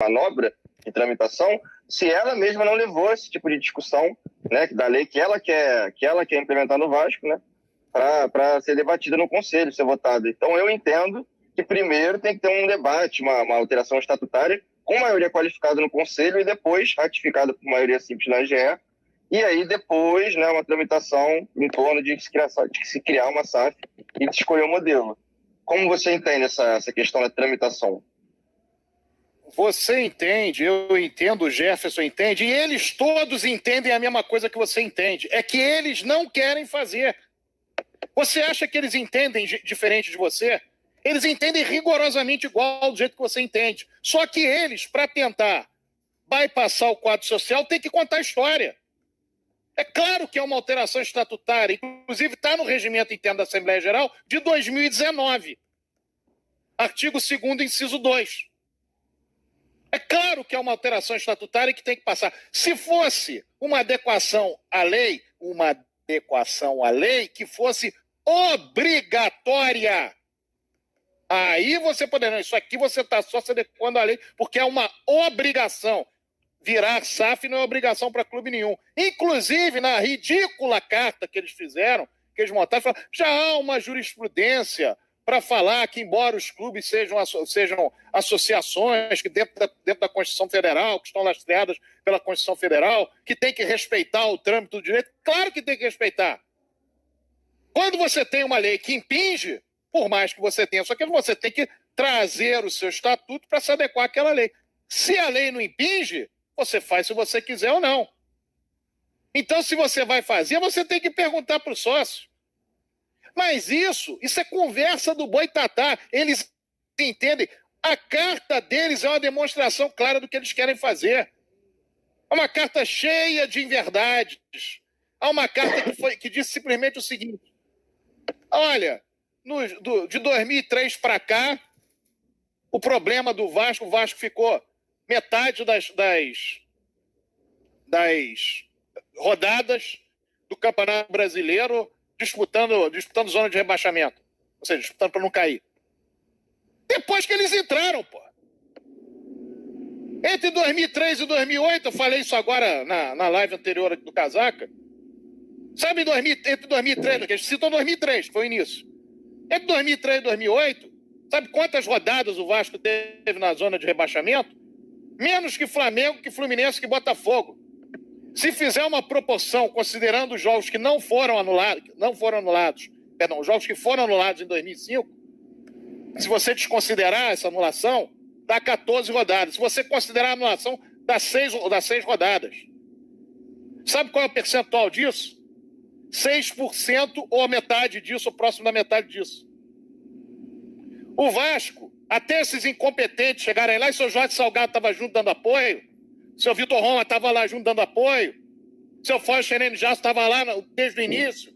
manobra de tramitação, se ela mesma não levou esse tipo de discussão, né, da lei que ela quer implementar no Vasco, né, para ser debatida no Conselho, ser votada. Então eu entendo que primeiro tem que ter um debate, uma alteração estatutária com maioria qualificada no Conselho e depois ratificada por maioria simples na AGE, e aí depois, né, uma tramitação em torno de se criar uma SAF e de escolher o modelo. Como você entende essa questão da tramitação? Você entende, eu entendo, o Jefferson entende, e eles todos entendem a mesma coisa que você entende. É que eles não querem fazer. Você acha que eles entendem diferente de você? Eles entendem rigorosamente igual do jeito que você entende. Só que eles, para tentar bypassar o quadro social, têm que contar a história. É claro que é uma alteração estatutária, inclusive está no regimento interno da Assembleia Geral de 2019. Artigo 2º, inciso 2. É claro que é uma alteração estatutária que tem que passar. Se fosse uma adequação à lei que fosse obrigatória, aí você poderia, não, isso aqui você está só se adequando à lei, porque é uma obrigação. Virar SAF não é obrigação para clube nenhum. Inclusive, na ridícula carta que eles fizeram, que eles montaram, falaram, já há uma jurisprudência para falar que, embora os clubes sejam associações que dentro da Constituição Federal, que estão lastreadas pela Constituição Federal, que tem que respeitar o trâmite do direito, claro que tem que respeitar. Quando você tem uma lei que impinge, por mais que você tenha, só que você tem que trazer o seu estatuto para se adequar àquela lei. Se a lei não impinge, você faz se você quiser ou não. Então, se você vai fazer, você tem que perguntar para o sócio. Mas isso é conversa do boitatá. Eles entendem. A carta deles é uma demonstração clara do que eles querem fazer. É uma carta cheia de inverdades. É uma carta que diz simplesmente o seguinte. Olha, de 2003 para cá, o problema do Vasco, o Vasco ficou metade das rodadas do Campeonato Brasileiro disputando zona de rebaixamento. Ou seja, disputando para não cair. Depois que eles entraram, pô. Entre 2003 e 2008, eu falei isso agora na live anterior do Casaca. Sabe, entre 2003, que a gente citou 2003, que foi o início. Entre 2003 e 2008, sabe quantas rodadas o Vasco teve na zona de rebaixamento? Menos que Flamengo, que Fluminense, que Botafogo. Se fizer uma proporção, considerando os jogos que não foram anulados, os jogos que foram anulados em 2005, se você desconsiderar essa anulação, dá 14 rodadas. Se você considerar a anulação, dá 6 rodadas. Sabe qual é o percentual disso? 6% ou a metade disso, ou próximo da metade disso. O Vasco, até esses incompetentes chegarem lá, e o seu Jorge Salgado estava junto dando apoio, seu Vitor Roma estava lá junto dando apoio, seu Fábio Xerene Jasso estava lá desde o início,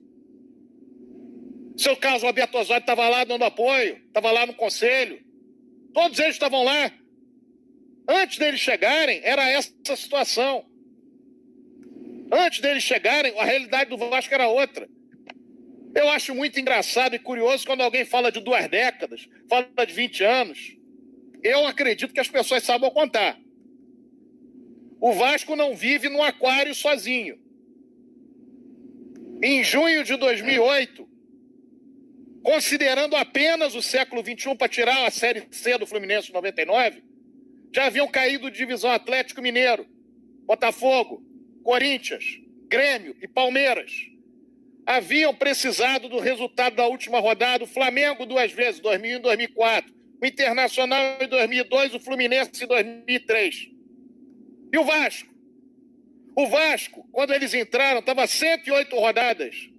seu Carlos Roberto Osório estava lá dando apoio, estava lá no conselho, todos eles estavam lá. Antes deles chegarem, era essa situação. Antes deles chegarem, a realidade do Vasco era outra. Eu acho muito engraçado e curioso quando alguém fala de 2 décadas, fala de 20 anos. Eu acredito que as pessoas saibam contar. O Vasco não vive num aquário sozinho. Em junho de 2008, considerando apenas o século XXI para tirar a Série C do Fluminense de 99, já haviam caído de divisão Atlético Mineiro, Botafogo, Corinthians, Grêmio e Palmeiras. Haviam precisado do resultado da última rodada, o Flamengo 2 vezes, 2001 e 2004, o Internacional em 2002, o Fluminense em 2003. E o Vasco? O Vasco, quando eles entraram, estava 108 rodadas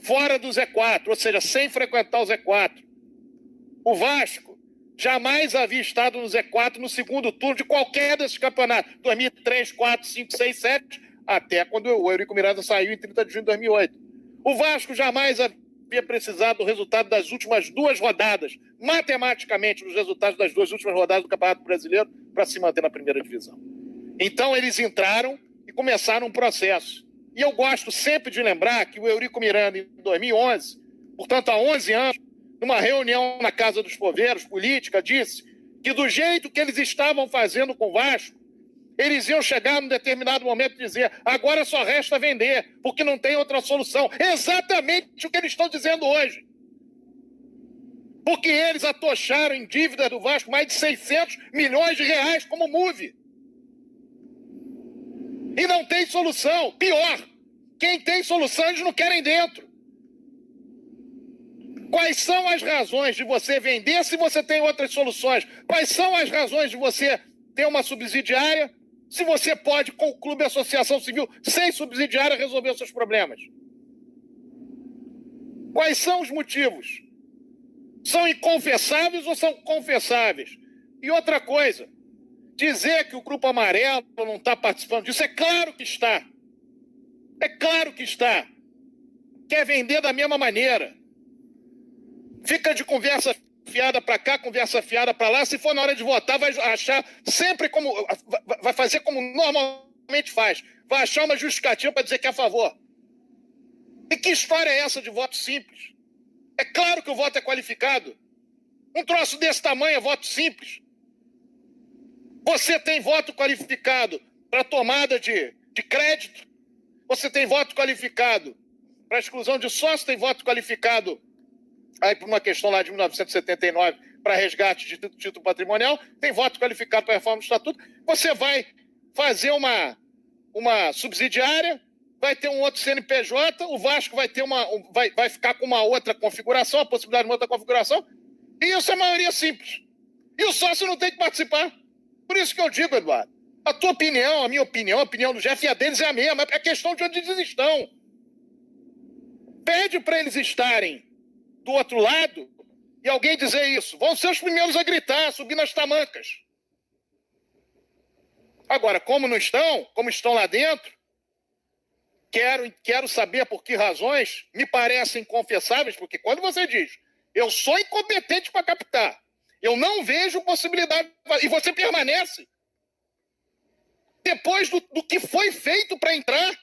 fora do Z4, ou seja, sem frequentar o Z4. O Vasco jamais havia estado no Z4 no segundo turno de qualquer desses campeonatos. 2003, 4, 5, 6, 7, até quando o Eurico Miranda saiu em 30 de junho de 2008. O Vasco jamais havia precisado do resultado das últimas 2 rodadas, matematicamente, dos resultados das 2 últimas rodadas do Campeonato Brasileiro, para se manter na primeira divisão. Então, eles entraram e começaram um processo. E eu gosto sempre de lembrar que o Eurico Miranda, em 2011, portanto, há 11 anos, numa reunião na Casa dos Poveiros, política, disse que do jeito que eles estavam fazendo com o Vasco, eles iam chegar num determinado momento e dizer: agora só resta vender, porque não tem outra solução. Exatamente o que eles estão dizendo hoje. Porque eles atocharam em dívida do Vasco mais de 600 milhões de reais como MUVI. E não tem solução. Pior, quem tem solução eles não querem dentro. Quais são as razões de você vender se você tem outras soluções? Quais são as razões de você ter uma subsidiária se você pode, com o clube e associação civil, sem subsidiária, resolver os seus problemas? Quais são os motivos? São inconfessáveis ou são confessáveis? E outra coisa, dizer que o Grupo Amarelo não está participando disso, é claro que está. É claro que está. Quer vender da mesma maneira. Fica de conversa fiada para cá, conversa fiada para lá. Se for na hora de votar, vai achar sempre como... Vai fazer como normalmente faz. Vai achar uma justificativa para dizer que é a favor. E que história é essa de voto simples? É claro que o voto é qualificado. Um troço desse tamanho é voto simples. Você tem voto qualificado para tomada de crédito. Você tem voto qualificado para exclusão de sócio, tem voto qualificado aí por uma questão lá de 1979 para resgate de título patrimonial, tem voto qualificado para reforma do estatuto. Você vai fazer uma subsidiária, vai ter um outro CNPJ, o Vasco vai ter vai ficar com uma outra configuração, a possibilidade de uma outra configuração, e isso é maioria simples. E o sócio não tem que participar. Por isso que eu digo, Eduardo, a tua opinião, a minha opinião, a opinião do Jeff e a deles é a mesma, é questão de onde eles estão. Pede para eles estarem do outro lado e alguém dizer isso. Vão ser os primeiros a gritar, a subir nas tamancas. Agora, como não estão, como estão lá dentro, quero saber por que razões me parecem confessáveis, porque quando você diz, eu sou incompetente para captar, eu não vejo possibilidade, e você permanece, depois do que foi feito para entrar,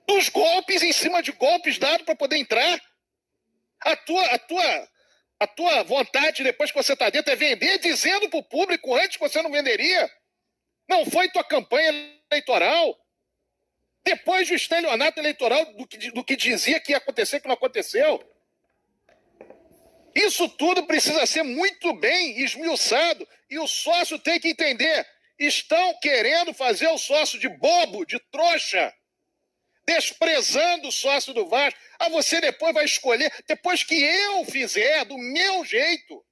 dos golpes em cima de golpes dados para poder entrar, a tua vontade, depois que você está dentro, é vender dizendo para o público antes que você não venderia. Não foi tua campanha eleitoral. Depois do estelionato eleitoral do que dizia que ia acontecer, que não aconteceu. Isso tudo precisa ser muito bem esmiuçado e o sócio tem que entender. Estão querendo fazer o sócio de bobo, de trouxa, desprezando o sócio do Vasco. Você depois vai escolher, depois que eu fizer do meu jeito,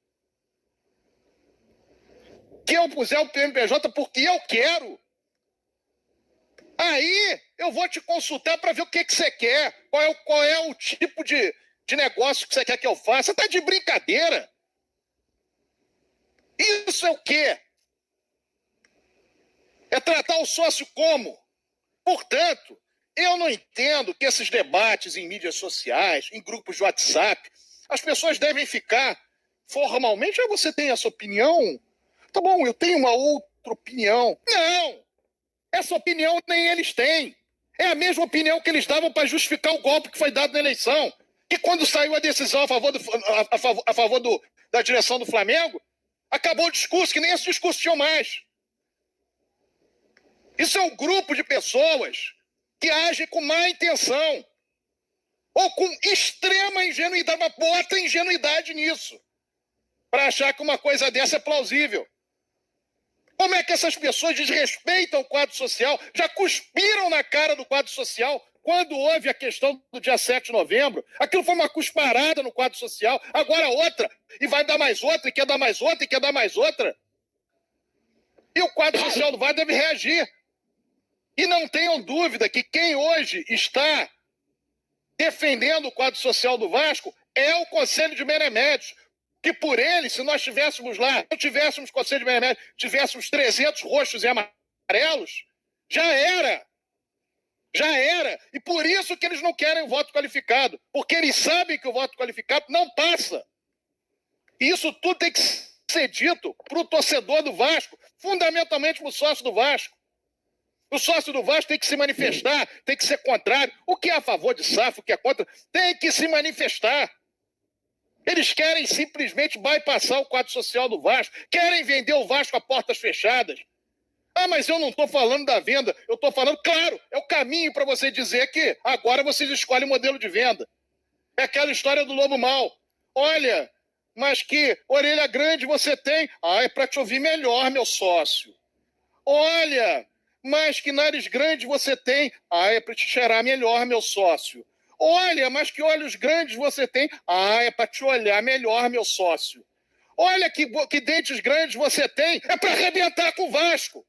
que eu puser o PMPJ porque eu quero, aí eu vou te consultar para ver o que você quer, qual é o tipo de negócio que você quer que eu faça. Você está de brincadeira. Isso é o quê? É tratar o sócio como? Portanto, eu não entendo que esses debates em mídias sociais, em grupos de WhatsApp, as pessoas devem ficar formalmente. Você tem essa opinião? Tá bom, eu tenho uma outra opinião. Não! Essa opinião nem eles têm. É a mesma opinião que eles davam para justificar o golpe que foi dado na eleição. Que quando saiu a decisão a favor da direção do Flamengo, acabou o discurso, que nem esse discurso tinha mais. Isso é um grupo de pessoas que agem com má intenção ou com extrema ingenuidade, mas bota ingenuidade nisso, para achar que uma coisa dessa é plausível. Como é que essas pessoas desrespeitam o quadro social, já cuspiram na cara do quadro social quando houve a questão do dia 7 de novembro? Aquilo foi uma cusparada no quadro social, agora outra, e vai dar mais outra, e quer dar mais outra, e quer dar mais outra. E o quadro social do Vasco deve reagir. E não tenham dúvida que quem hoje está defendendo o quadro social do Vasco é o Conselho de Benemédios. Que por ele, se nós estivéssemos lá, não tivéssemos Conselho de Benemédios, tivéssemos 300 roxos e amarelos, já era. Já era. E por isso que eles não querem o voto qualificado. Porque eles sabem que o voto qualificado não passa. E isso tudo tem que ser dito para o torcedor do Vasco, fundamentalmente para o sócio do Vasco. O sócio do Vasco tem que se manifestar, tem que ser contrário. O que é a favor de SAF, o que é contra, tem que se manifestar. Eles querem simplesmente bypassar o quadro social do Vasco, querem vender o Vasco a portas fechadas. Ah, mas eu não estou falando da venda, eu estou falando, claro, é o caminho para você dizer que agora vocês escolhem o modelo de venda. É aquela história do lobo mau. Olha, mas que orelha grande você tem? Ah, é para te ouvir melhor, meu sócio. Olha, mas que nariz grande você tem? Ah, é para te cheirar melhor, meu sócio. Olha, mas que olhos grandes você tem? Ah, é para te olhar melhor, meu sócio. Olha que dentes grandes você tem, é para arrebentar com o Vasco.